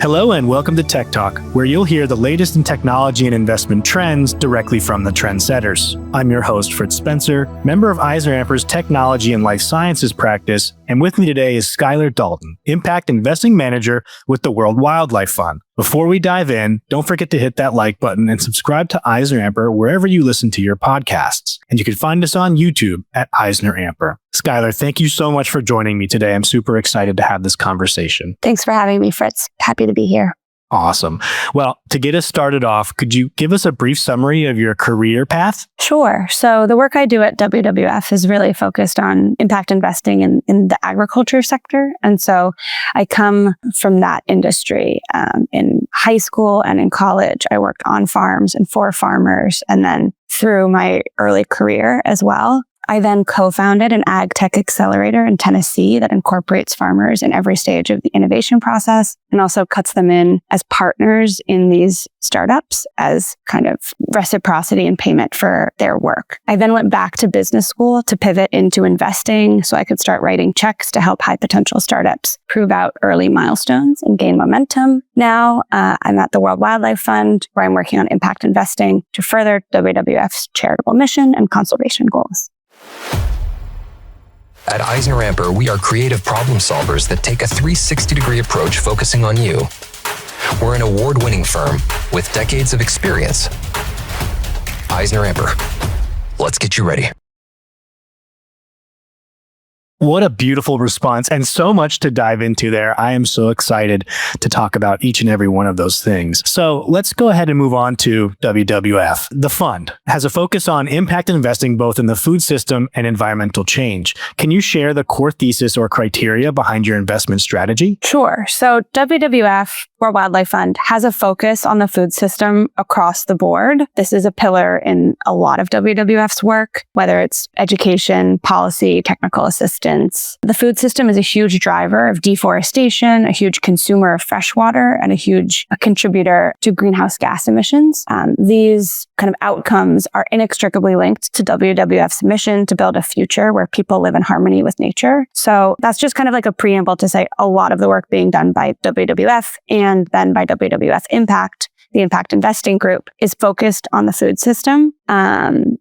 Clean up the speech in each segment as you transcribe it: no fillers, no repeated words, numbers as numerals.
Hello and welcome to Tech Talk, where you'll hear the latest in technology and investment trends directly from the trendsetters. I'm your host, Fritz Spencer, member of EisnerAmper's Technology and Life Sciences practice, and with me today is Schuyler Dalton, Impact Investing Manager with the World Wildlife Fund. Before we dive in, don't forget to hit that like button and subscribe to EisnerAmper wherever you listen to your podcasts. And you can find us on YouTube at EisnerAmper. Schuyler, thank you so much for joining me today. I'm super excited to have this conversation. Thanks for having me, Fritz. Happy to be here. Awesome. Well, to get us started off, could you give us a brief summary of your career path? Sure. So the work I do at WWF is really focused on impact investing in the agriculture sector. And so I come from that industry. In high school and in college, I worked on farms and for farmers, and then through my early career as well. I then co-founded an ag tech accelerator in Tennessee that incorporates farmers in every stage of the innovation process and also cuts them in as partners in these startups as kind of reciprocity and payment for their work. I then went back to business school to pivot into investing so I could start writing checks to help high potential startups prove out early milestones and gain momentum. Now I'm at the World Wildlife Fund, where I'm working on impact investing to further WWF's charitable mission and conservation goals. At EisnerAmper, we are creative problem solvers that take a 360-degree approach focusing on you. We're an award-winning firm with decades of experience. EisnerAmper, let's get you ready. What a beautiful response, and so much to dive into there. I am so excited to talk about each and every one of those things. So let's go ahead and move on to WWF. The fund has a focus on impact investing both in the food system and environmental change. Can you share the core thesis or criteria behind your investment strategy? Sure. So WWF, World Wildlife Fund, has a focus on the food system across the board. This is a pillar in a lot of WWF's work, whether it's education, policy, technical assistance. The food system is a huge driver of deforestation, a huge consumer of fresh water, and a huge contributor to greenhouse gas emissions. These kind of outcomes are inextricably linked to WWF's mission to build a future where people live in harmony with nature. So that's just kind of like a preamble to say a lot of the work being done by WWF and then by WWF Impact, the Impact Investing Group, is focused on the food system.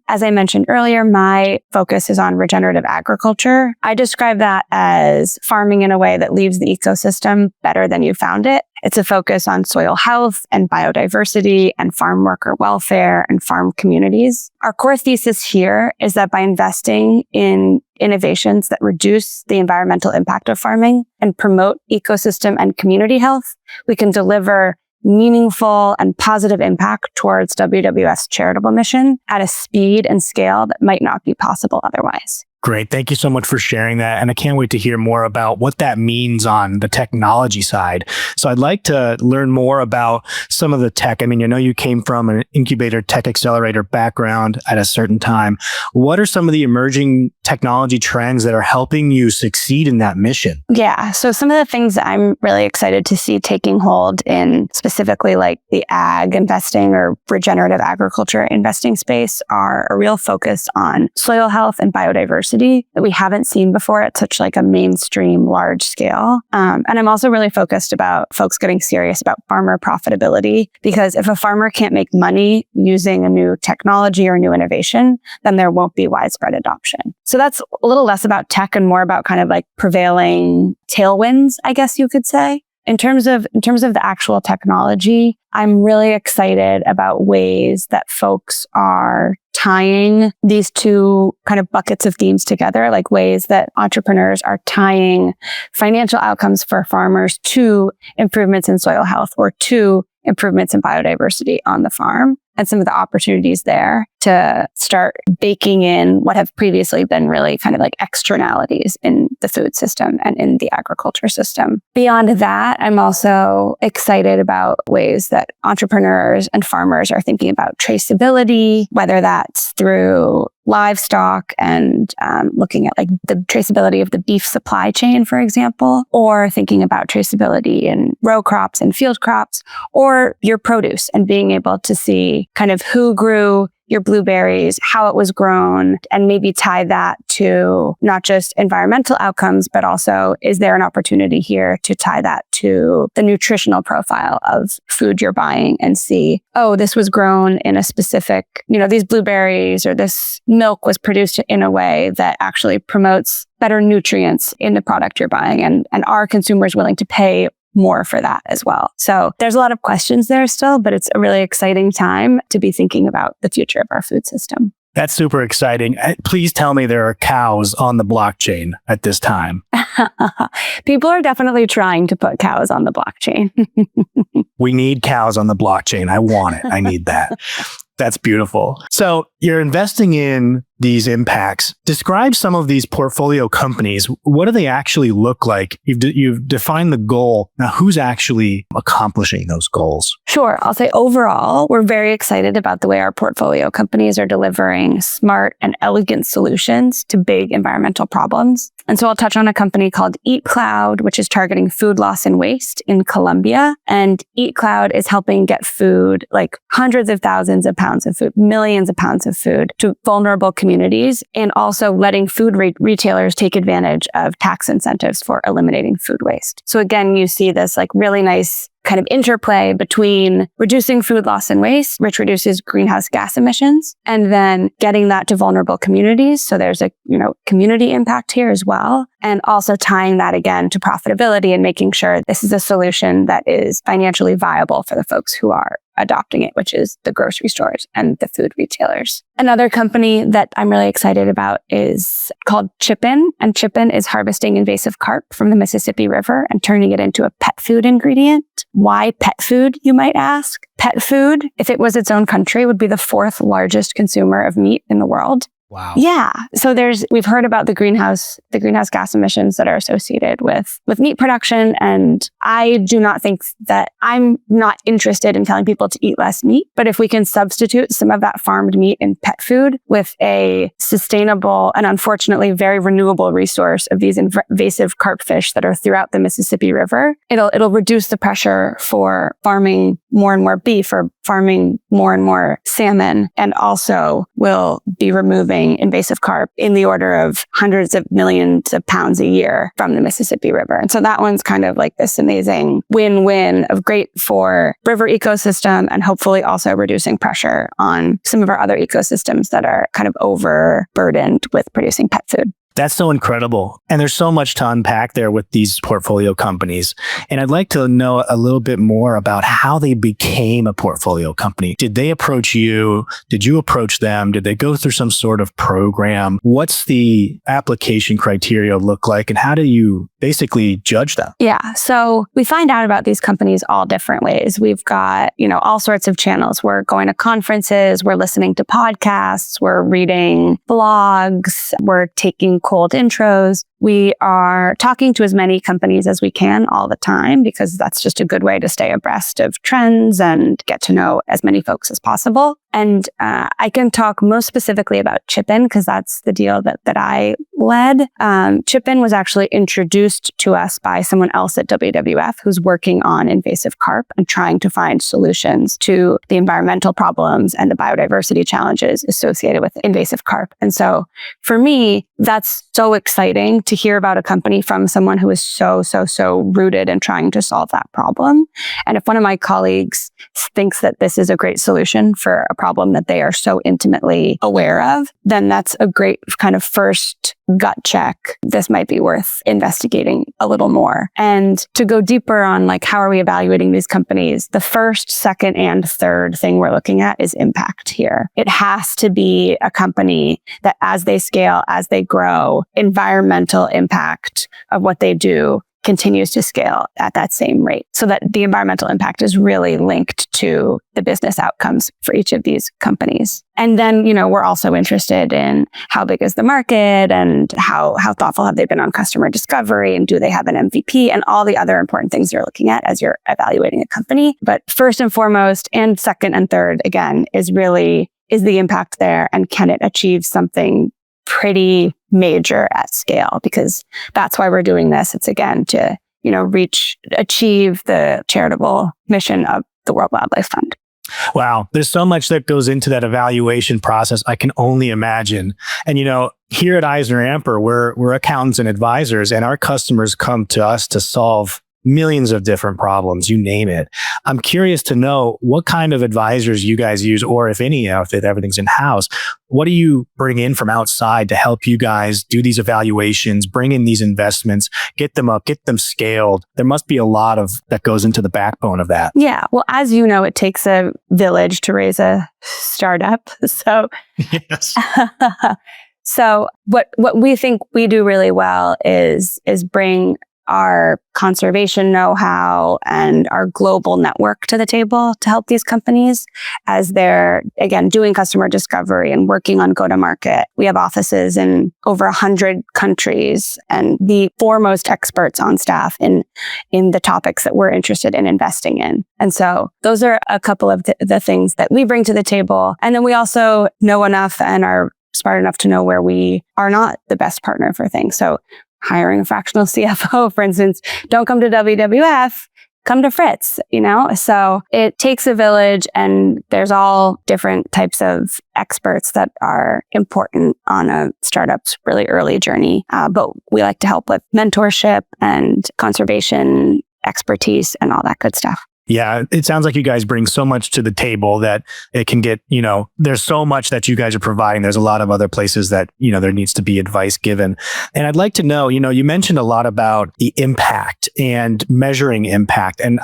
As I mentioned earlier, my focus is on regenerative agriculture. I describe that as farming in a way that leaves the ecosystem better than you found it. It's a focus on soil health and biodiversity and farm worker welfare and farm communities. Our core thesis here is that by investing in innovations that reduce the environmental impact of farming and promote ecosystem and community health, we can deliver meaningful and positive impact towards WWF's charitable mission at a speed and scale that might not be possible otherwise. Great. Thank you so much for sharing that. And I can't wait to hear more about what that means on the technology side. So I'd like to learn more about some of the tech. I mean, I know you came from an incubator tech accelerator background at a certain time. What are some of the emerging technology trends that are helping you succeed in that mission? Yeah. So some of the things that I'm really excited to see taking hold in specifically like the ag investing or regenerative agriculture investing space are a real focus on soil health and biodiversity that we haven't seen before at such like a mainstream large scale. And I'm also really focused about folks getting serious about farmer profitability, because if a farmer can't make money using a new technology or new innovation, then there won't be widespread adoption. So that's a little less about tech and more about kind of like prevailing tailwinds, I guess you could say. In terms of the actual technology, I'm really excited about ways that folks are tying these two kind of buckets of themes together, like ways that entrepreneurs are tying financial outcomes for farmers to improvements in soil health or to improvements in biodiversity on the farm, and some of the opportunities there to start baking in what have previously been really kind of like externalities in the food system and in the agriculture system. Beyond that, I'm also excited about ways that entrepreneurs and farmers are thinking about traceability, whether that's through livestock and looking at like the traceability of the beef supply chain, for example, or thinking about traceability in row crops and field crops, or your produce and being able to see kind of who grew your blueberries, how it was grown, and maybe tie that to not just environmental outcomes, but also is there an opportunity here to tie that to the nutritional profile of food you're buying and see, oh, this was grown in a specific, these blueberries or this milk was produced in a way that actually promotes better nutrients in the product you're buying. And are consumers willing to pay more for that as well? So there's a lot of questions there still, but it's a really exciting time to be thinking about the future of our food system. That's super exciting. Please tell me there are cows on the blockchain at this time. People are definitely trying to put cows on the blockchain. We need cows on the blockchain. I want it. I need that. That's beautiful. So you're investing in these impacts. Describe some of these portfolio companies. What do they actually look like? You've defined the goal. Now, who's actually accomplishing those goals? Sure. I'll say overall, we're very excited about the way our portfolio companies are delivering smart and elegant solutions to big environmental problems. And so I'll touch on a company called EatCloud, which is targeting food loss and waste in Colombia. And EatCloud is helping get food, like hundreds of thousands of pounds of food, millions of pounds of food to vulnerable communities, and also letting food retailers take advantage of tax incentives for eliminating food waste. So again, you see this like really nice kind of interplay between reducing food loss and waste, which reduces greenhouse gas emissions, and then getting that to vulnerable communities. So there's a, community impact here as well. And also tying that again to profitability and making sure this is a solution that is financially viable for the folks who are adopting it, which is the grocery stores and the food retailers. Another company that I'm really excited about is called Chipin. And Chipin is harvesting invasive carp from the Mississippi River and turning it into a pet food ingredient. Why pet food, you might ask? Pet food, if it was its own country, would be the 4th largest consumer of meat in the world. Wow. Yeah. So we've heard about the greenhouse gas emissions that are associated with meat production. And I do not think that I'm not interested in telling people to eat less meat. But if we can substitute some of that farmed meat in pet food with a sustainable and unfortunately very renewable resource of these invasive carp fish that are throughout the Mississippi River, it'll reduce the pressure for farming more and more beef or farming more and more salmon, and also will be removing invasive carp in the order of hundreds of millions of pounds a year from the Mississippi River. And so that one's kind of like this amazing win-win of great for river ecosystem and hopefully also reducing pressure on some of our other ecosystems that are kind of overburdened with producing pet food. That's so incredible. And there's so much to unpack there with these portfolio companies. And I'd like to know a little bit more about how they became a portfolio company. Did they approach you? Did you approach them? Did they go through some sort of program? What's the application criteria look like? And how do you basically judge them? Yeah. So we find out about these companies all different ways. We've got, all sorts of channels. We're going to conferences, we're listening to podcasts, we're reading blogs, we're taking cold intros. We are talking to as many companies as we can all the time because that's just a good way to stay abreast of trends and get to know as many folks as possible. And I can talk most specifically about Chipin because that's the deal that I led. Chipin was actually introduced to us by someone else at WWF who's working on invasive carp and trying to find solutions to the environmental problems and the biodiversity challenges associated with invasive carp. And so for me, that's so exciting to hear about a company from someone who is so rooted in trying to solve that problem. And if one of my colleagues thinks that this is a great solution for a problem that they are so intimately aware of, then that's a great kind of first gut check. This might be worth investigating a little more. And to go deeper on how are we evaluating these companies, the first, second, and third thing we're looking at is impact here. It has to be a company that as they scale, as they grow, environmental impact of what they do continues to scale at that same rate so that the environmental impact is really linked to the business outcomes for each of these companies. And then, we're also interested in how big is the market and how thoughtful have they been on customer discovery and do they have an MVP and all the other important things you're looking at as you're evaluating a company. But first and foremost, and second and third, again, is the impact there and can it achieve something pretty major at scale, because that's why we're doing this. It's again to, achieve the charitable mission of the World Wildlife Fund. Wow. There's so much that goes into that evaluation process. I can only imagine. And, here at EisnerAmper, we're accountants and advisors, and our customers come to us to solve millions of different problems, you name it. I'm curious to know what kind of advisors you guys use, or if any, if everything's in-house. What do you bring in from outside to help you guys do these evaluations, bring in these investments, get them up, get them scaled? There must be a lot of that goes into the backbone of that. Yeah. Well, as you know, it takes a village to raise a startup. So, Yes. So what we think we do really well is bring our conservation know-how and our global network to the table to help these companies as they're, again, doing customer discovery and working on go-to-market. We have offices in over 100 countries and the foremost experts on staff in the topics that we're interested in investing in. And so those are a couple of the things that we bring to the table. And then we also know enough and are smart enough to know where we are not the best partner for things. So hiring a fractional CFO, for instance, don't come to WWF, come to Fritz, So it takes a village, and there's all different types of experts that are important on a startup's really early journey. But we like to help with mentorship and conservation expertise and all that good stuff. Yeah, it sounds like you guys bring so much to the table that it can get, there's so much that you guys are providing. There's a lot of other places that, there needs to be advice given. And I'd like to know, you mentioned a lot about the impact and measuring impact. And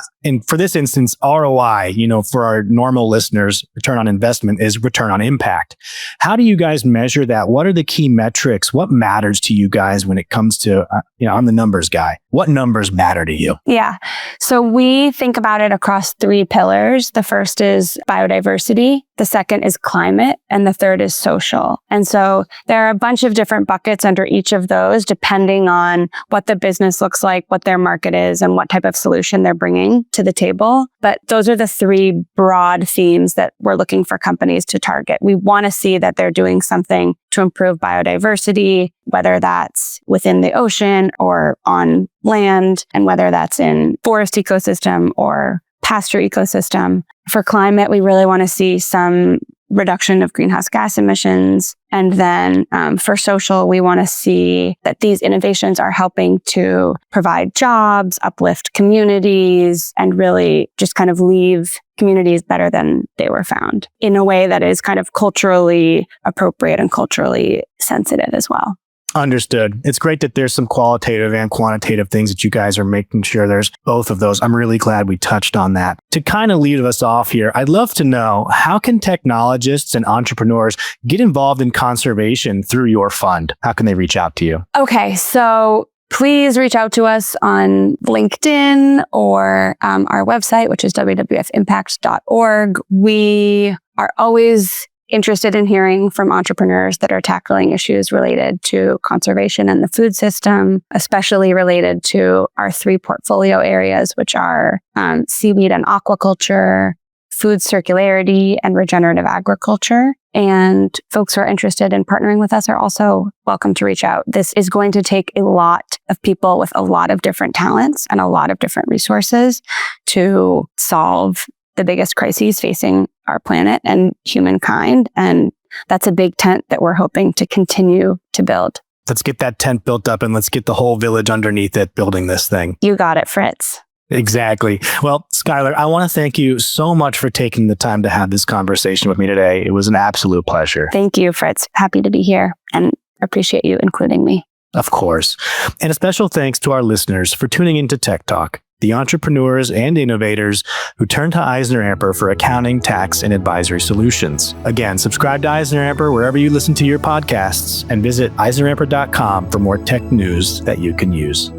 for this instance, ROI, for our normal listeners, return on investment is return on impact. How do you guys measure that? What are the key metrics? What matters to you guys when it comes to, I'm the numbers guy. What numbers matter to you? Yeah. So we think about it across 3 pillars. The first is biodiversity. The second is climate. And the third is social. And so there are a bunch of different buckets under each of those, depending on what the business looks like, what their market is, and what type of solution they're bringing to the table. But those are the 3 broad themes that we're looking for companies to target. We want to see that they're doing something to improve biodiversity, whether that's within the ocean or on land, and whether that's in forest ecosystem or pasture ecosystem. For climate, we really want to see some reduction of greenhouse gas emissions. And then for social, we want to see that these innovations are helping to provide jobs, uplift communities, and really just kind of leave communities better than they were found in a way that is kind of culturally appropriate and culturally sensitive as well. Understood. It's great that there's some qualitative and quantitative things that you guys are making sure there's both of those. I'm really glad we touched on that. To kind of lead us off here, I'd love to know, how can technologists and entrepreneurs get involved in conservation through your fund? How can they reach out to you? Okay, so please reach out to us on LinkedIn or our website, which is WWFimpact.org. We are always interested in hearing from entrepreneurs that are tackling issues related to conservation and the food system, especially related to our 3 portfolio areas, which are seaweed and aquaculture, food circularity, and regenerative agriculture. And folks who are interested in partnering with us are also welcome to reach out. This is going to take a lot of people with a lot of different talents and a lot of different resources to solve the biggest crises facing our planet and humankind. And that's a big tent that we're hoping to continue to build. Let's get that tent built up and let's get the whole village underneath it building this thing. You got it, Fritz. Exactly. Well, Schuyler, I want to thank you so much for taking the time to have this conversation with me today. It was an absolute pleasure. Thank you, Fritz. Happy to be here and appreciate you including me. Of course. And a special thanks to our listeners for tuning into Tech Talk, the entrepreneurs and innovators who turn to EisnerAmper for accounting, tax, and advisory solutions. Again, subscribe to EisnerAmper wherever you listen to your podcasts and visit EisnerAmper.com for more tech news that you can use.